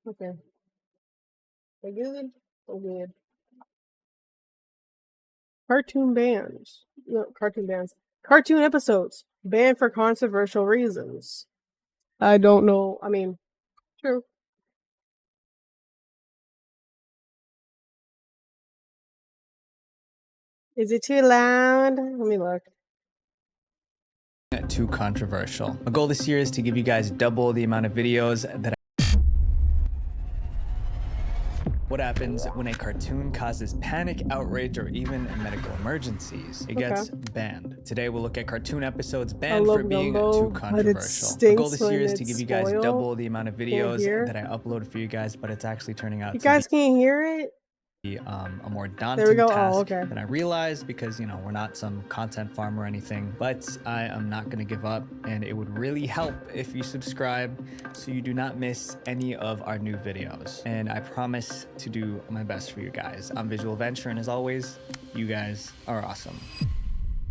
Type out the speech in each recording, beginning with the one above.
Okay. They good? So good. Cartoon bands. No, cartoon bands. Cartoon episodes. Banned for controversial reasons. I don't know. I mean, true. Is it too loud? Let me look. Too controversial. My goal this year is to give you guys double the amount of videos that What happens when a cartoon causes panic, outrage, or even medical emergencies? It gets banned. Today we'll look at cartoon episodes banned for being too controversial. My goal this year is to give you guys double the amount of videos that I upload for you guys, but it's actually turning out You guys can't hear it? a more daunting task than I realized because, you know, we're not some content farm or anything, but I am not going to give up, and it would really help if you subscribe so you do not miss any of our new videos. And I promise to do my best for you guys. I'm Visual Venture, and as always, you guys are awesome.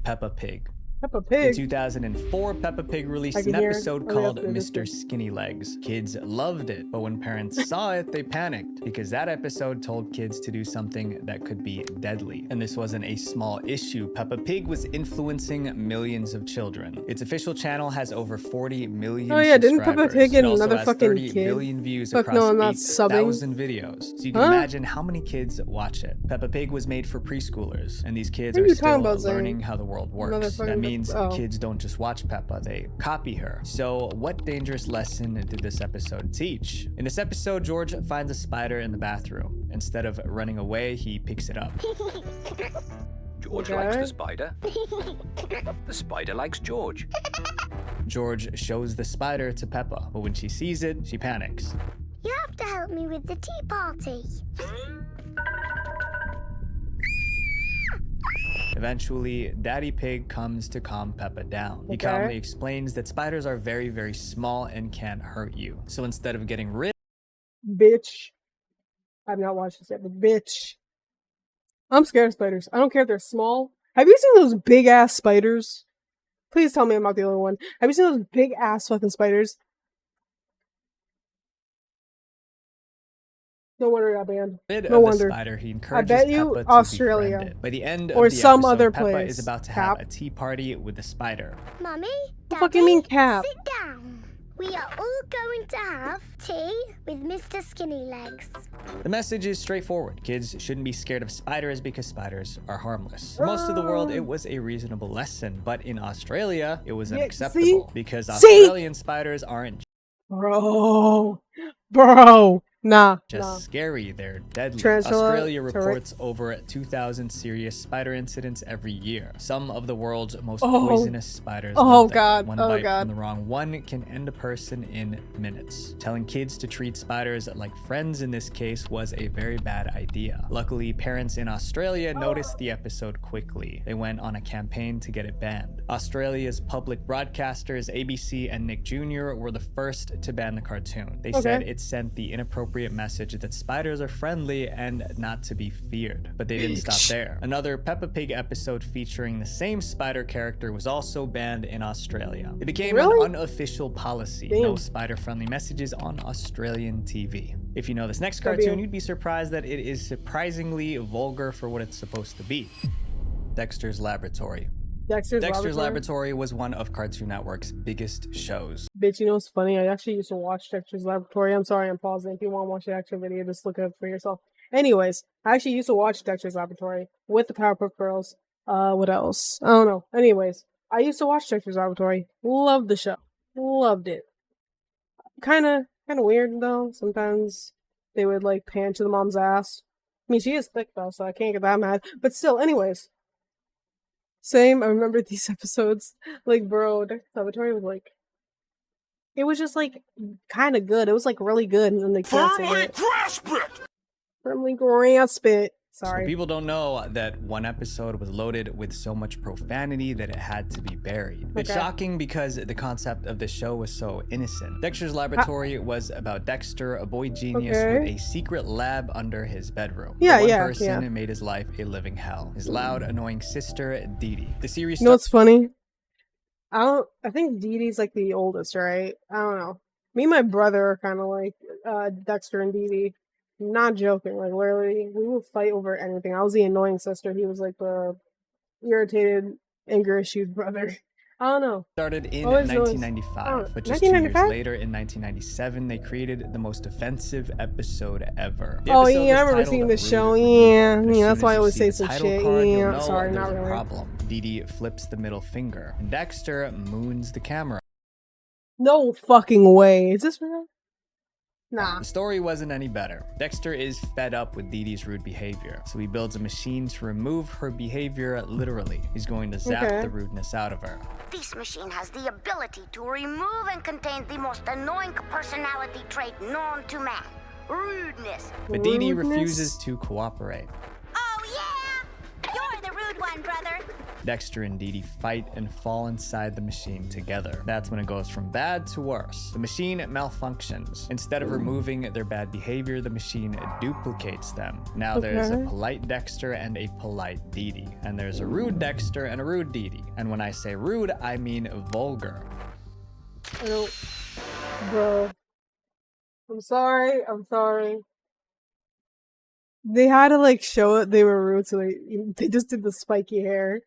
Peppa Pig. Peppa Pig. In 2004, Peppa Pig released an episode called Mr. Skinny Legs. Kids loved it, but when parents saw it, they panicked because that episode told kids to do something that could be deadly. And this wasn't a small issue. Peppa Pig was influencing millions of children. Its official channel has over 40 million subscribers. Didn't Peppa Pig get another fucking 30 kid? million views across 8,000 videos. So you can imagine how many kids watch it. Peppa Pig was made for preschoolers, and these kids are still learning how the world works. That means kids don't just watch Peppa, they copy her. So what dangerous lesson did this episode teach? In this episode, George finds a spider in the bathroom. Instead of running away, he picks it up. George likes the spider. The spider likes George. George shows the spider to Peppa, but when she sees it, she panics. You have to help me with the tea party. Eventually, Daddy Pig comes to calm Peppa down. He calmly explains that spiders are very, very small and can't hurt you. So instead of getting rid Bitch. I've not watched this yet, but bitch. I'm scared of spiders. I don't care if they're small. Have you seen those big ass spiders? Please tell me I'm not the only one. Have you seen those big ass fucking spiders? No wonder I banned. No wonder. Spider, he encourages I bet you Peppa Australia. To By the end or of the some episode, other Peppa place. is about to have a tea party with the spider. Mummy, what the fuck you mean, Cap? Sit down. We are all going to have tea with Mr. Skinny Legs. The message is straightforward. Kids shouldn't be scared of spiders because spiders are harmless. For most of the world, it was a reasonable lesson, but in Australia, it was unacceptable because Australian spiders aren't just scary, they're deadly. Australia reports over 2,000 serious spider incidents every year. Some of the world's most poisonous spiders. One bite from the wrong one can end a person in minutes. Telling kids to treat spiders like friends in this case was a very bad idea. Luckily, parents in Australia noticed the episode quickly. They went on a campaign to get it banned. Australia's public broadcasters, ABC and Nick Jr., were the first to ban the cartoon. They said it sent the inappropriate message that spiders are friendly and not to be feared. But they didn't stop there. Another Peppa Pig episode featuring the same spider character was also banned in Australia. It became an unofficial policy. No spider-friendly messages on Australian TV. If you know this next cartoon, you'd be surprised that it is surprisingly vulgar for what it's supposed to be. Dexter's Laboratory. Dexter's Laboratory was one of Cartoon Network's biggest shows. Bitch, you know what's funny? I actually used to watch Dexter's Laboratory. I'm sorry, I'm pausing. If you want to watch the actual video, just look it up for yourself. Anyways, I actually used to watch Dexter's Laboratory with the Powerpuff Girls. What else? I don't know. Anyways, I used to watch Dexter's Laboratory. Loved the show. Loved it. Kinda weird though. Sometimes they would like pan to the mom's ass. I mean, she is thick though, so I can't get that mad. But still, anyways. Same, I remember these episodes. Like, bro, Dexter's Laboratory was like, it was just like kind of good. It was like really good, and then they canceled it. Firmly grasp it. Sorry. So people don't know that one episode was loaded with so much profanity that it had to be buried. It's shocking because the concept of the show was so innocent. Dexter's Laboratory was about Dexter, a boy genius with a secret lab under his bedroom. One person made his life a living hell. His loud, annoying sister, Dee Dee. The series. You know what's funny? I think Dee Dee's like the oldest, right? I don't know. Me and my brother are kind of like Dexter and Dee Dee. Not joking. Like, literally, we would fight over anything. I was the annoying sister. He was like the irritated, anger-issued brother. I don't know. Started in 1995, but just 2 years later, in 1997, they created the most offensive episode ever. Oh yeah, I remember seeing this show. Yeah, that's why I always say some shit. Yeah, sorry, not really. Problem. Dee Dee flips the middle finger, and Dexter moons the camera. No fucking way. Is this real? Nah. The story wasn't any better. Dexter is fed up with Dee Dee's rude behavior, so he builds a machine to remove her behavior literally. He's going to zap the rudeness out of her. This machine has the ability to remove and contain the most annoying personality trait known to man. Rudeness. But Dee Dee refuses to cooperate. Oh yeah! You're the rude one, brother. Dexter and Dee Dee fight and fall inside the machine together. That's when it goes from bad to worse. The machine malfunctions. Instead of removing their bad behavior, the machine duplicates them. Now there's a polite Dexter and a polite Dee Dee. And there's a rude Dexter and a rude Dee Dee. And when I say rude, I mean vulgar. Bro. I'm sorry. They had to like show it they were rude, so they just did the spiky hair.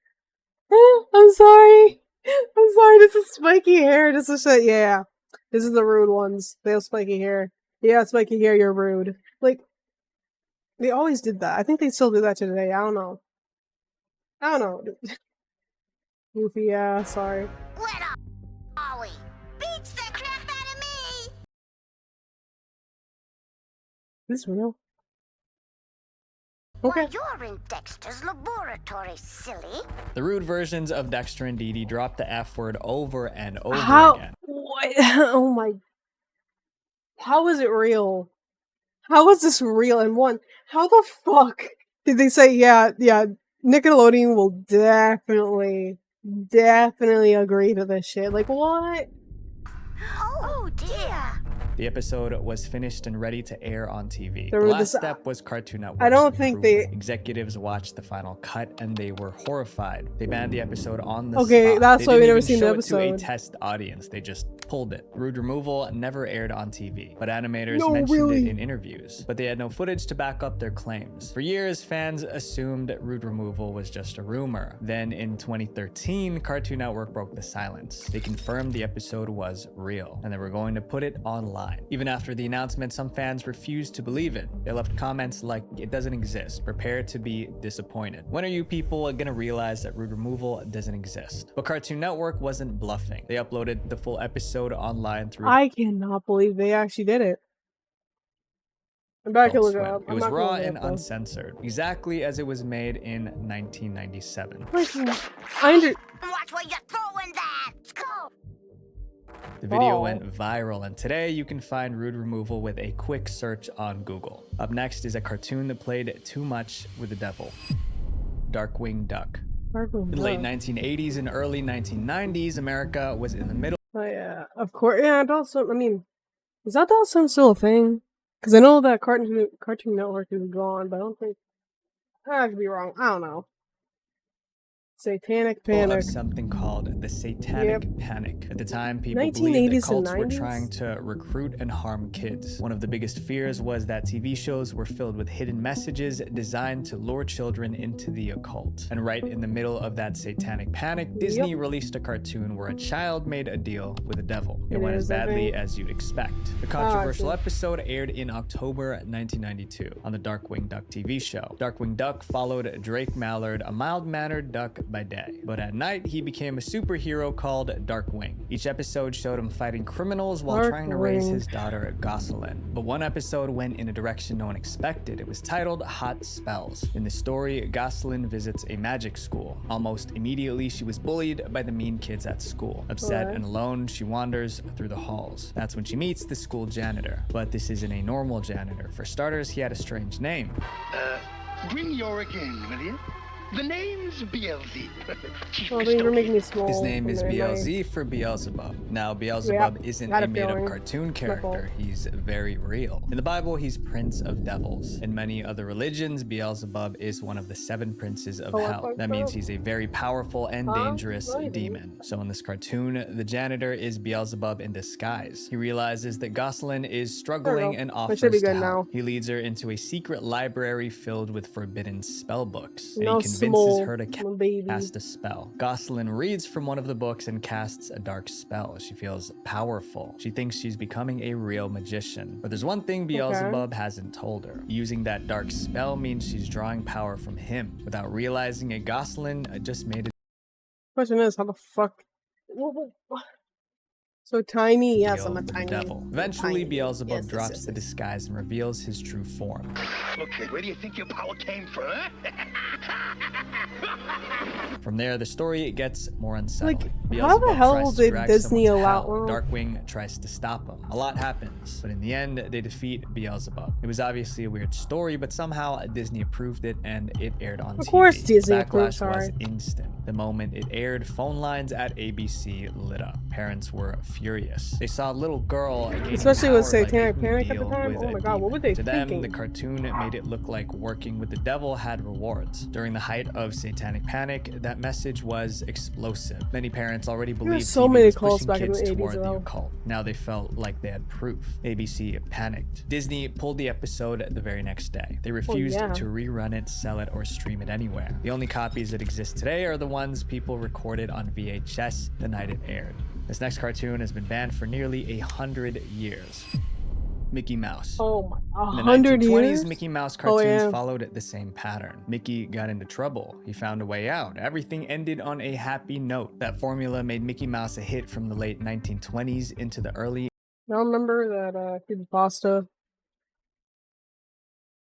I'm sorry. This is spiky hair. This is shit. Yeah. This is the rude ones. They have spiky hair. Yeah, spiky hair, you're rude. Like, they always did that. I think they still do that today. I don't know. Goofy, yeah, sorry. Let up, Ollie. Beats the crap out of me. Is this real? Okay. Well, you're in Dexter's laboratory, silly. The rude versions of Dexter and Dee Dee drop the F word over and over again. What? Oh my. How is it real? How is this real? And one, how the fuck did they say, yeah, Nickelodeon will definitely agree to this shit? Like, what? Oh dear. The episode was finished and ready to air on TV. The last step was Cartoon Network. I don't think Executives watched the final cut and they were horrified. They banned the episode on the spot. That's why we never seen the episode. They didn't even show it to a test audience. They just pulled it. Rude removal never aired on TV, but animators mentioned it in interviews. But they had no footage to back up their claims. For years, fans assumed rude removal was just a rumor. Then in 2013, Cartoon Network broke the silence. They confirmed the episode was real, and they were going to put it online. Even after the announcement, some fans refused to believe it. They left comments like, "It doesn't exist. Prepare to be disappointed." When are you people gonna realize that rude removal doesn't exist? But Cartoon Network wasn't bluffing. They uploaded the full episode online through... I cannot believe they actually did it. I'm back to look it up. It was raw and uncensored, exactly as it was made in 1997. Watch where you're throwing that! Go! The video went viral, and today you can find rude removal with a quick search on Google. Up next is a cartoon that played too much with the devil. Darkwing Duck. In the late 1980s and early 1990s, America was in the middle. Oh yeah, of course. Yeah, Adult Swim. I mean, is Adult Swim still a thing? Because I know that Cartoon Network is gone, but I don't think... I could be wrong. I don't know. Satanic Panic. Of something called the Satanic Panic. At the time, people believed that cults were trying to recruit and harm kids. One of the biggest fears was that TV shows were filled with hidden messages designed to lure children into the occult. And right in the middle of that Satanic Panic, Disney released a cartoon where a child made a deal with the devil. It went as badly as you'd expect. The controversial episode aired in October 1992 on the Darkwing Duck TV show. Darkwing Duck followed Drake Mallard, a mild-mannered duck by day, but at night he became a superhero called Darkwing. Each episode showed him fighting criminals while trying to raise his daughter Gosselin. But one episode went in a direction no one expected. It was titled Hot Spells. In the story, Gosselin visits a magic school. Almost immediately, she was bullied by the mean kids at school. Upset and alone, she wanders through the halls. That's when she meets the school janitor. But this isn't a normal janitor. For starters, he had a strange name. Bring Yorick in, will you? The name's BLZ. Oh, you're making me small. His name is BLZ for Beelzebub. Now, Beelzebub isn't a made-up cartoon character. He's very real. In the Bible, he's Prince of Devils. In many other religions, Beelzebub is one of the 7 princes of hell. That means he's a very powerful and dangerous demon. So in this cartoon, the janitor is Beelzebub in disguise. He realizes that Gosselin is struggling and offers to help. He leads her into a secret library filled with forbidden spell books. And he convinces her to cast a spell. Gosselin reads from one of the books and casts a dark spell. She feels powerful. She thinks she's becoming a real magician. But there's one thing Beelzebub hasn't told her. Using that dark spell means she's drawing power from him. Without realizing it, Gosselin just made it. Question is, how the fuck? So tiny, yes, I'm a tiny devil. Eventually, Beelzebub drops the disguise and reveals his true form. Okay, where do you think your power came from? From there, the story gets more unsettling. Like, how the hell did Disney allow? Darkwing tries to stop him. A lot happens, but in the end, they defeat Beelzebub. It was obviously a weird story, but somehow Disney approved it and it aired on TV. Of course, Disney approved. Backlash was instant. The moment it aired, phone lines at ABC lit up. Parents were furious. They saw a little girl, especially with Satanic Panic at the time. Oh my god, what were they thinking? To them, the cartoon made it look like working with the devil had rewards. During the height of Satanic Panic, that message was explosive. Many parents already believed so many calls pushing back kids in the 80s toward the occult. Now they felt like they had proof. ABC panicked. Disney pulled the episode the very next day. They refused to rerun it, sell it, or stream it anywhere. The only copies that exist today are the ones people recorded on VHS the night it aired. This next cartoon has been banned for nearly 100 years. Mickey Mouse. Oh my, 100 years? In the 1920s, Mickey Mouse cartoons followed the same pattern. Mickey got into trouble. He found a way out. Everything ended on a happy note. That formula made Mickey Mouse a hit from the late 1920s into the early... Y'all remember that creepypasta?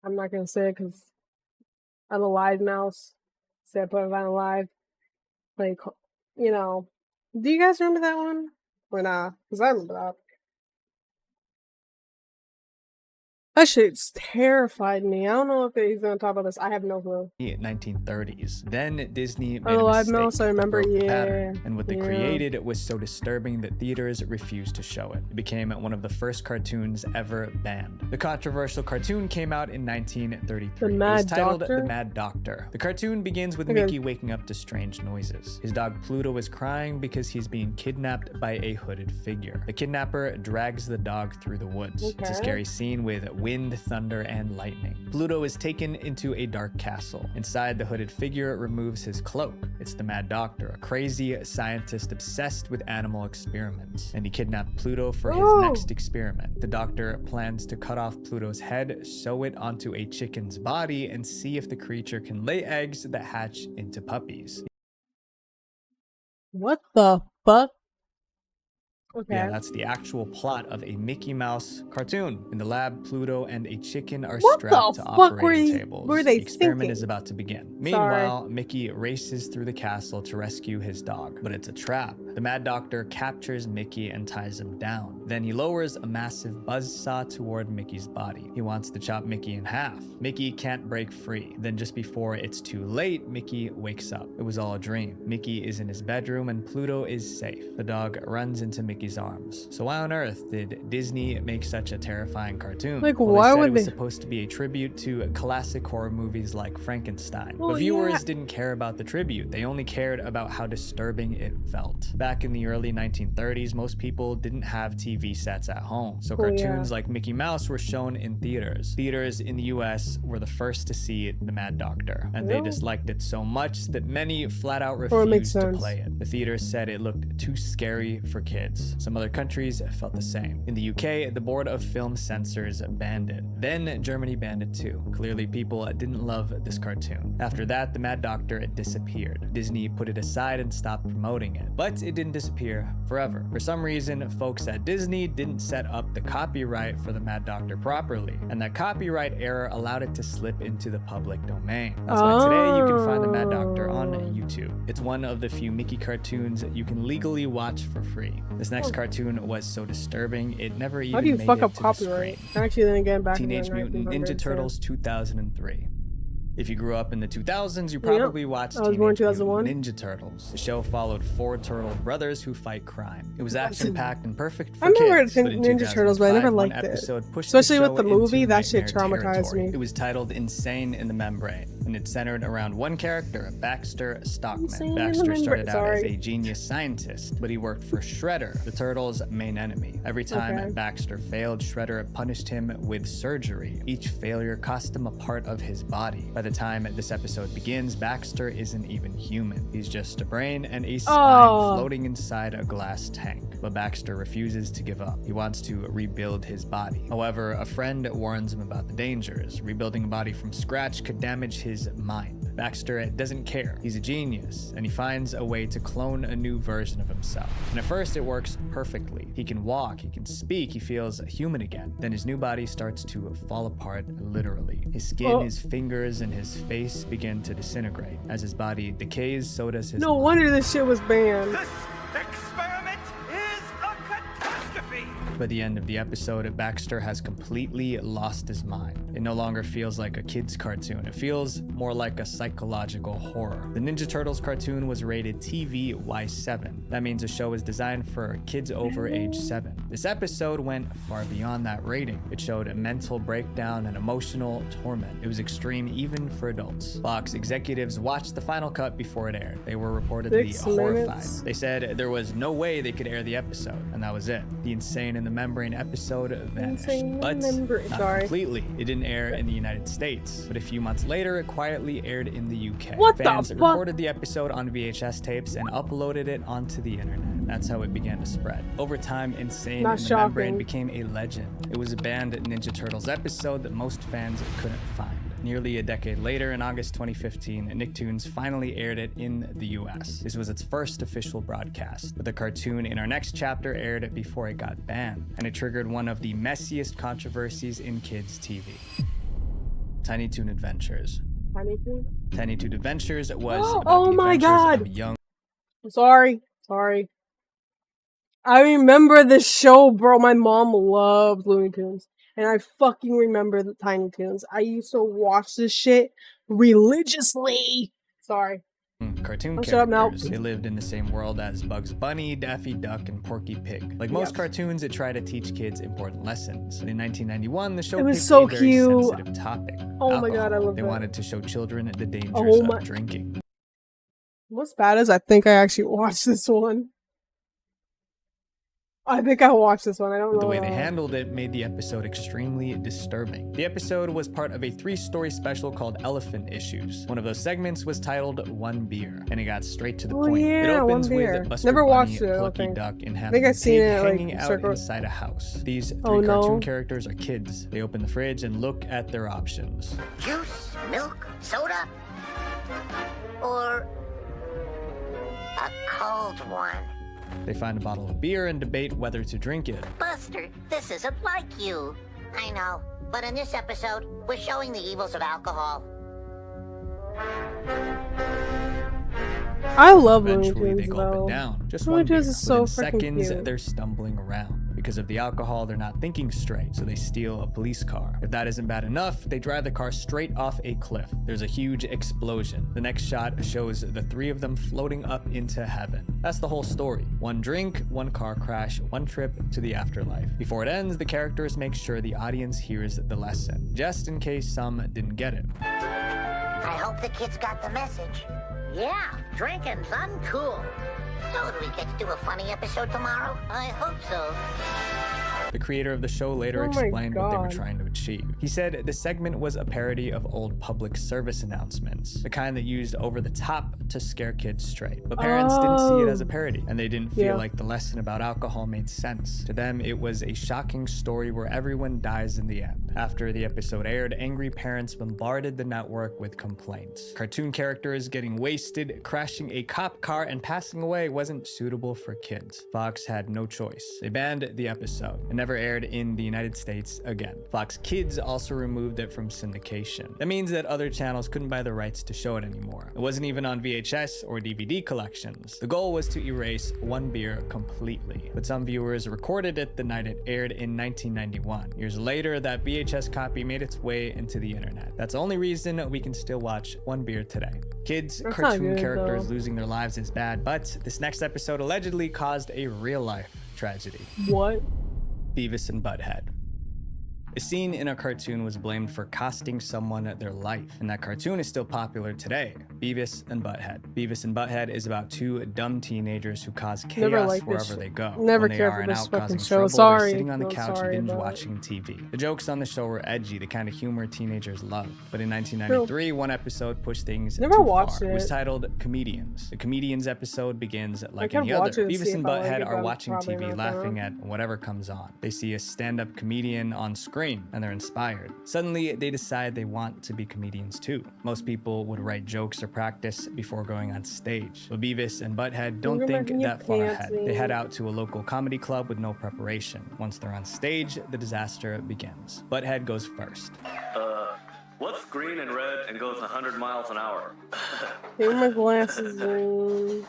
I'm not gonna say it because I'm a live mouse. Say I put it on live. Like, you know... Do you guys remember that one? Or not? Because I remember that. That shit's terrified me. I don't know if he's gonna talk about this. I have no clue. 1930s. Then Disney made a live mistake. Mouse, I remember. Pattern, and what they created was so disturbing that theaters refused to show it. It became one of the first cartoons ever banned. The controversial cartoon came out in 1933. It was titled The Mad Doctor. The cartoon begins with Mickey waking up to strange noises. His dog Pluto is crying because he's being kidnapped by a hooded figure. The kidnapper drags the dog through the woods. It's a scary scene with wind, thunder, and lightning. Pluto is taken into a dark castle. Inside, the hooded figure removes his cloak. It's the Mad Doctor, a crazy scientist obsessed with animal experiments. And he kidnapped Pluto for his next experiment. The doctor plans to cut off Pluto's head, sew it onto a chicken's body, and see if the creature can lay eggs that hatch into puppies. What the fuck? Okay. Yeah, that's the actual plot of a Mickey Mouse cartoon. In the lab, Pluto and a chicken are strapped to operating tables. The experiment is about to begin. Meanwhile, Mickey races through the castle to rescue his dog, but it's a trap. The Mad Doctor captures Mickey and ties him down. Then he lowers a massive buzzsaw toward Mickey's body. He wants to chop Mickey in half. Mickey can't break free. Then just before it's too late, Mickey wakes up. It was all a dream. Mickey is in his bedroom and Pluto is safe. The dog runs into Mickey's arms. So why on earth did Disney make such a terrifying cartoon? Like, why would it was supposed to be a tribute to classic horror movies like Frankenstein. But viewers didn't care about the tribute. They only cared about how disturbing it felt. Back in the early 1930s, most people didn't have TV sets at home. So cartoons like Mickey Mouse were shown in theaters. Theaters in the US were the first to see The Mad Doctor. And they disliked it so much that many flat out refused to play it. The theaters said it looked too scary for kids. Some other countries felt the same. In the UK, the Board of Film Censors banned it. Then Germany banned it too. Clearly people didn't love this cartoon. After that, The Mad Doctor disappeared. Disney put it aside and stopped promoting it. But it didn't disappear forever. For some reason, folks at Disney didn't set up the copyright for The Mad Doctor properly, and that copyright error allowed it to slip into the public domain. That's why today you can find The Mad Doctor on YouTube. It's one of the few Mickey cartoons you can legally watch for free. This next cartoon was so disturbing, it never even made it to the screen. Actually, then again, back Teenage Mutant Ninja Turtles 2003. If you grew up in the 2000s, you probably watched I was born Teenage 2001. Mutant Ninja Turtles. The show followed 4 turtle brothers who fight crime. It was action-packed and perfect for kids. I remember Ninja Turtles, but I never liked it. Especially with the movie, that shit traumatized me. It was titled Insane in the Membrane, and it centered around one character, Baxter Stockman. Baxter started out as a genius scientist, but he worked for Shredder, the Turtles' main enemy. Every time Baxter failed, Shredder punished him with surgery. Each failure cost him a part of his body. By the time this episode begins, Baxter isn't even human. He's just a brain and a spine floating inside a glass tank. But Baxter refuses to give up. He wants to rebuild his body. However, a friend warns him about the dangers. Rebuilding a body from scratch could damage his mind. Baxter doesn't care. He's a genius, and he finds a way to clone a new version of himself. And at first, it works perfectly. He can walk, he can speak, he feels human again. Then his new body starts to fall apart literally. His skin, his fingers, and his face begin to disintegrate. As his body decays, so does his mind. Wonder this shit was banned. This experiment is a catastrophe! By the end of the episode, Baxter has completely lost his mind. It no longer feels like a kid's cartoon. It feels more like a psychological horror. The Ninja Turtles cartoon was rated TV Y7. That means the show is designed for kids over age 7. This episode went far beyond that rating. It showed a mental breakdown and emotional torment. It was extreme even for adults. Fox executives watched the final cut before it aired. They were reportedly horrified. They said there was no way they could air the episode, and that was it. The Insane in the Membrane episode vanished. But not completely. It didn't air in the United States, but a few months later, it quietly aired in the UK. Fans recorded the episode on VHS tapes and uploaded it onto the internet. That's how it began to spread. Over time, Insane in the Membrane became a legend. It was a banned Ninja Turtles episode that most fans couldn't find. Nearly a decade later, in August 2015, Nicktoons finally aired it in the US. This was its first official broadcast, but the cartoon in our next chapter aired it before it got banned, and it triggered one of the messiest controversies in kids' TV. Tiny Toon Adventures. Tiny Toon Adventures was about the adventures of a young... Sorry. I remember this show, bro. My mom loved Looney Tunes. And I fucking remember the Tiny Toons. I used to watch this shit religiously. Sorry. Cartoon characters. They lived in the same world as Bugs Bunny, Daffy Duck, and Porky Pig. Like most cartoons, it tried to teach kids important lessons. In 1991, the show picked a very sensitive topic. Oh my god, I love They that. wanted to show children the dangers of drinking. What's bad is I think I actually watched this one. I think I watched this one. I don't know. The way they handled it made the episode extremely disturbing. The episode was part of a 3-story special called Elephant Issues. One of those segments was titled One Beer, and it got straight to the point. It opens with Buster Bunny, Plucky Duck, and Happy Pig hanging out inside a house. These 3 cartoon characters are kids. They open the fridge and look at their options. Juice, milk, soda, or a cold one. They find a bottle of beer and debate whether to drink it. Buster, this isn't like you. I know, but in this episode, we're showing the evils of alcohol. I love Looney Eventually, Tunes, they gulp it down. Just Looney one beer. Tunes is so Within seconds, cute. they're stumbling around. Because of the alcohol, they're not thinking straight, so they steal a police car. If that isn't bad enough, they drive the car straight off a cliff. There's a huge explosion. The next shot shows the 3 of them floating up into heaven. That's the whole story. 1 drink, 1 car crash, 1 trip to the afterlife. Before it ends, the characters make sure the audience hears the lesson, just in case some didn't get it. I hope the kids got the message. Yeah, drinking's uncool. So do we get to do a funny episode tomorrow? I hope so. The creator of the show later explained what they were trying to achieve. He said the segment was a parody of old public service announcements, the kind that used over the top to scare kids straight. But parents didn't see it as a parody, and they didn't feel like the lesson about alcohol made sense. To them, it was a shocking story where everyone dies in the end. After the episode aired, angry parents bombarded the network with complaints. Cartoon characters getting wasted, crashing a cop car, and passing away wasn't suitable for kids. Fox had no choice. They banned the episode and never aired in the United States again. Fox Kids also removed it from syndication. That means that other channels couldn't buy the rights to show it anymore. It wasn't even on VHS or DVD collections. The goal was to erase One Beer completely, but some viewers recorded it the night it aired in 1991. Years later, that VHS VHS copy made its way into the internet. That's the only reason we can still watch One Beer today. Kids' cartoon characters losing their lives is bad, but this next episode allegedly caused a real-life tragedy. What? Beavis and Butthead. A scene in a cartoon was blamed for costing someone their life, and that cartoon is still popular today. Beavis and Butthead. Beavis and Butthead is about two dumb teenagers who cause chaos wherever they go. Never when they cared are for this out causing show. trouble, Sorry. they're sitting on the No, couch sorry, binge but- watching TV. The jokes on the show were edgy, the kind of humor teenagers love. But in 1993, one episode pushed things Never too watched far. It was it. titled Comedians. The Comedians episode begins like kept any other. watching to see Beavis and if I like Butthead it, are but watching probably TV, not, laughing though. at whatever comes on. They see a stand-up comedian on screen, and they're inspired. Suddenly, they decide they want to be comedians too. Most people would write jokes or practice before going on stage. But Beavis and Butthead don't think that far ahead. They head out to a local comedy club with no preparation. Once they're on stage, the disaster begins. Butthead goes first. What's green and red and goes 100 miles an hour? Take my glasses in.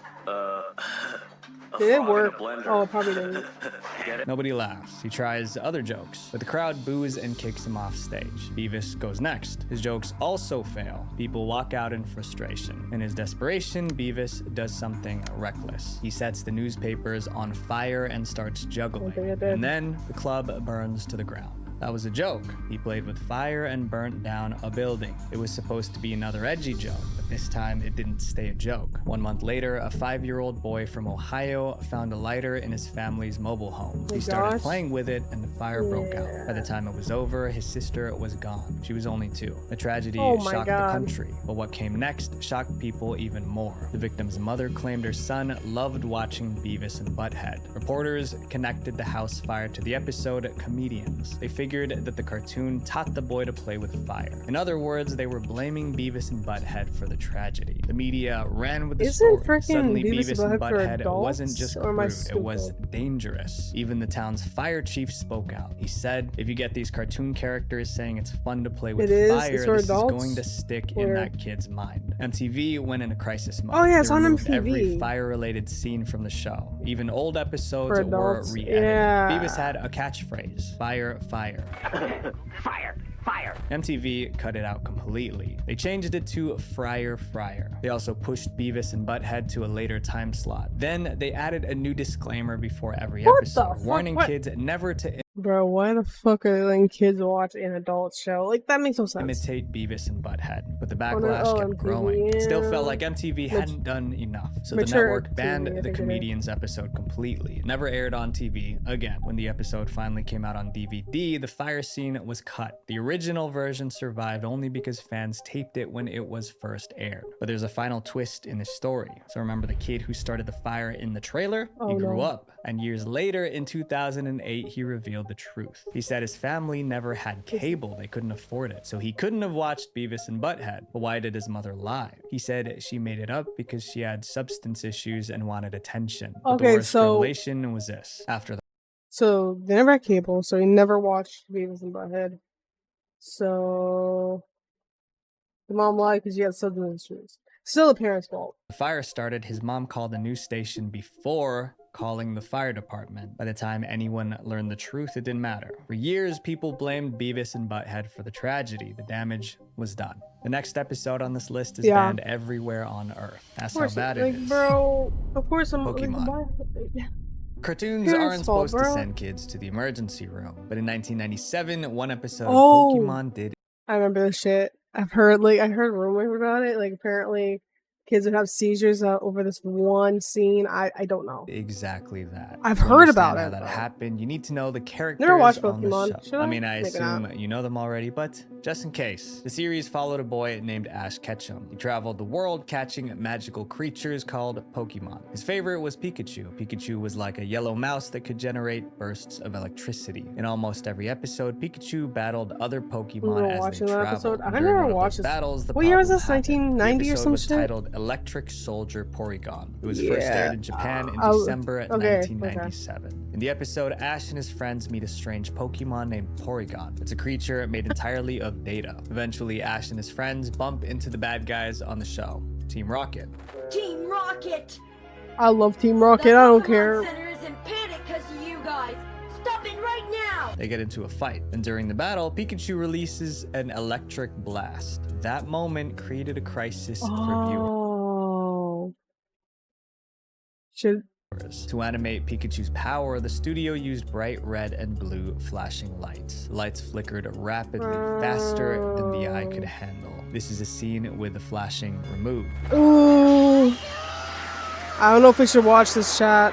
Did it work? Oh, it probably didn't. Nobody laughs. He tries other jokes, but the crowd boos and kicks him off stage. Beavis goes next. His jokes also fail. People walk out in frustration. In his desperation, Beavis does something reckless. He sets the newspapers on fire and starts juggling. And then the club burns to the ground. That was a joke. He played with fire and burnt down a building. It was supposed to be another edgy joke, but this time it didn't stay a joke. 1 month later, a 5-year-old boy from Ohio found a lighter in his family's mobile home. He started playing with it and the fire broke out. By the time it was over, his sister was gone. She was only 2. The tragedy shocked the country, but what came next shocked people even more. The victim's mother claimed her son loved watching Beavis and Butthead. Reporters connected the house fire to the episode Comedians. They figured that the cartoon taught the boy to play with fire. In other words, they were blaming Beavis and Butthead for the tragedy. The media ran with the story. Suddenly, Beavis and Butthead wasn't just crude, it was dangerous. Even the town's fire chief spoke out. He said, if you get these cartoon characters saying it's fun to play with fire, this is going to stick in that kid's mind. MTV went into crisis mode. Oh yeah, it's on removed MTV. every fire-related scene from the show. Even old episodes were re-edited. Beavis had a catchphrase, fire, fire. Fire, fire. MTV cut it out completely. They changed it to Fryer Fryer. They also pushed Beavis and Butthead to a later time slot. Then they added a new disclaimer before every episode, warning kids never to Bro, why the fuck are they letting kids watch an adult show? Like, that makes no sense. imitate Beavis and Butthead, but the backlash kept growing. It still felt like MTV hadn't done enough, so the network banned the Comedians episode completely. It never aired on TV again. When the episode finally came out on DVD, the fire scene was cut. The original version survived only because fans taped it when it was first aired. But there's a final twist in this story. So remember the kid who started the fire in the trailer? He grew up, and years later in 2008, he revealed the truth. He said his family never had cable. They couldn't afford it. So he couldn't have watched Beavis and Butthead. But why did his mother lie? He said she made it up because she had substance issues and wanted attention. But the worst revelation was this. After the So they never had cable, so he never watched Beavis and Butthead. So the mom lied because she had substance issues. Still the parents' fault. fire started, his mom called a news station before calling the fire department. By the time anyone learned the truth, it didn't matter. For years, people blamed Beavis and Butthead for the tragedy. The damage was done. The next episode on this list is banned everywhere on Earth. That's how bad it is. Bro, of course I'm Pokemon. Cartoons aren't supposed to send kids to the emergency room, but in 1997, one episode of Pokemon did. I remember this shit. I heard rumors about it. Like, apparently kids would have seizures over this one scene. I don't know. Exactly that. I've heard about how it. that happened. You need to know the characters Never watched on Pokemon. the show. I mean, I Maybe assume not. you know them already, but just in case. The series followed a boy named Ash Ketchum. He traveled the world catching magical creatures called Pokemon. His favorite was Pikachu. Pikachu was like a yellow mouse that could generate bursts of electricity. In almost every episode, Pikachu battled other Pokemon as they traveled. I never watched this. Battles, the what year was this? problem happened. 1990 or some was shit? titled Electric Soldier Porygon. It was first aired in Japan in December 1997. In the episode, Ash and his friends meet a strange Pokemon named Porygon. It's a creature made entirely of data. Eventually, Ash and his friends bump into the bad guys on the show, Team Rocket. Team Rocket! I love Team Rocket. I don't care. The Pokemon Center is in panic because of you guys. Stop it right now! They get into a fight, and during the battle, Pikachu releases an electric blast. That moment created a crisis for viewers. To animate Pikachu's power, the studio used bright red and blue flashing lights. The lights flickered rapidly, faster than the eye could handle. This is a scene with the flashing removed. Ooh. I don't know if we should watch this, chat.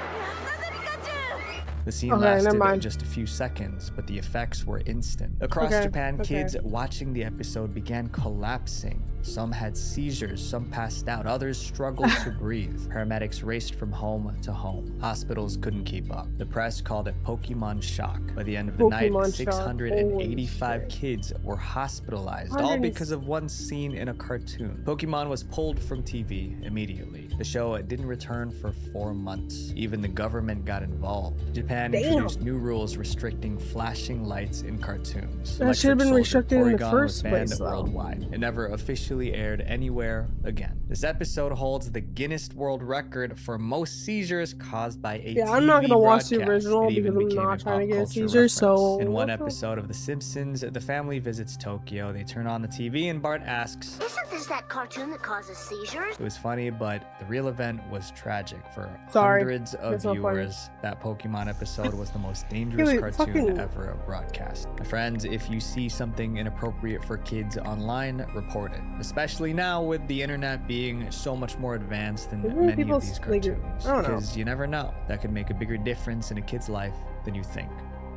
The scene lasted just a few seconds, but the effects were instant. Across Japan, kids watching the episode began collapsing. Some had seizures, some passed out, others struggled to breathe. Paramedics raced from home to home. Hospitals couldn't keep up. The press called it Pokemon shock. By the end of the night, 685 kids were hospitalized, all because of one scene in a cartoon. Pokemon was pulled from TV immediately. The show didn't return for 4 months. Even the government got involved. Japan introduced new rules restricting flashing lights in cartoons. That should have been restricted in the first place, worldwide. It never officially aired anywhere again. This episode holds the Guinness World Record for most seizures caused by a TV I'm not gonna watch the broadcast. original because I'm not trying to get a seizure. So in one episode of The Simpsons, the family visits Tokyo. They turn on the TV and Bart asks, "Isn't this that cartoon that causes seizures?" It was funny, but the real event was tragic for hundreds of viewers. That Pokemon episode was the most dangerous cartoon ever broadcast. My friends, if you see something inappropriate for kids online, report it. Especially now with the internet being so much more advanced than many of these cartoons. Because you never know. That could make a bigger difference in a kid's life than you think.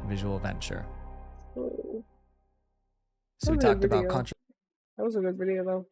Visual Venture. So we talked about That was a good video though.